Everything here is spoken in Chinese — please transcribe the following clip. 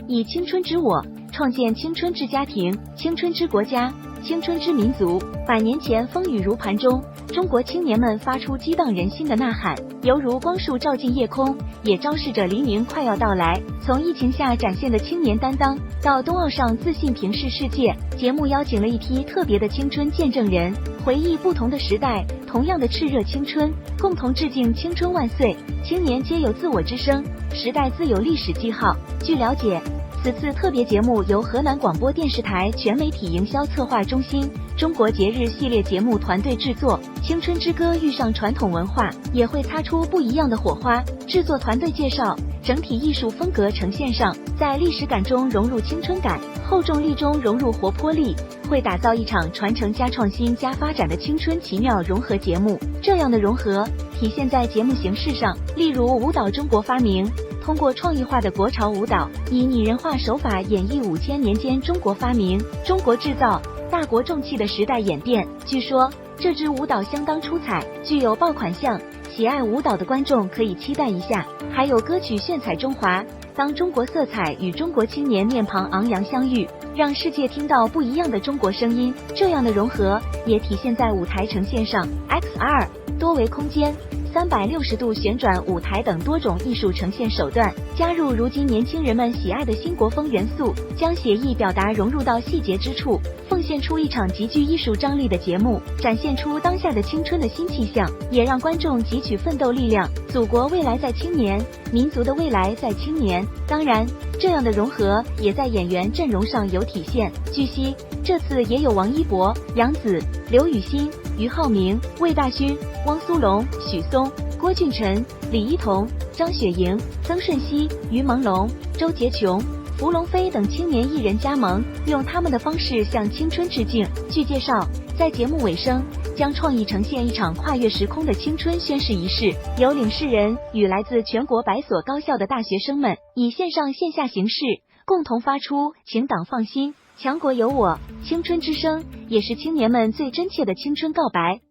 以青春之我，创建青春之家庭、青春之国家、青春之民族。100年前风雨如磐中，中国青年们发出激荡人心的呐喊，犹如光束照进夜空，也昭示着黎明快要到来。从疫情下展现的青年担当，到冬奥上自信平视世界，节目邀请了一批特别的青春见证人，回忆不同的时代，同样的炽热青春，共同致敬青春万岁。青年皆有自我之声，时代自有历史记号。据了解，此次特别节目由河南广播电视台全媒体营销策划中心中国节日系列节目团队制作。青春之歌遇上传统文化，也会擦出不一样的火花。制作团队介绍，整体艺术风格呈现上，在历史感中融入青春感，厚重力中融入活泼力，会打造一场传承加创新加发展的青春奇妙融合节目。这样的融合体现在节目形式上，例如舞蹈中国发明，通过创意化的国潮舞蹈，以拟人化手法演绎5000年间中国发明、中国制造、大国重器的时代演变。据说这支舞蹈相当出彩，具有爆款相，喜爱舞蹈的观众可以期待一下。还有歌曲炫彩中华，当中国色彩与中国青年面庞昂扬相遇，让世界听到不一样的中国声音。这样的融合也体现在舞台呈现上 ，XR 多维空间、360度旋转舞台等多种艺术呈现手段，加入如今年轻人们喜爱的新国风元素，将写意表达融入到细节之处，奉献出一场极具艺术张力的节目，展现出当下的青春的新气象，也让观众汲取奋斗力量。祖国未来在青年，民族的未来在青年。当然，这样的融合也在演员阵容上有体现。据悉，这次也有王一博、杨紫、刘雨昕、俞灏明、魏大勋、汪苏泷、许嵩、郭俊辰、李一桐、张雪迎、曾舜晞、于朦胧、周洁琼、伏龙飞等青年艺人加盟，用他们的方式向青春致敬。据介绍，在节目尾声，将创意呈现一场跨越时空的青春宣誓仪式，由领事人与来自全国100所高校的大学生们以线上线下形式，共同发出请党放心，强国有我，青春之声，也是青年们最真切的青春告白。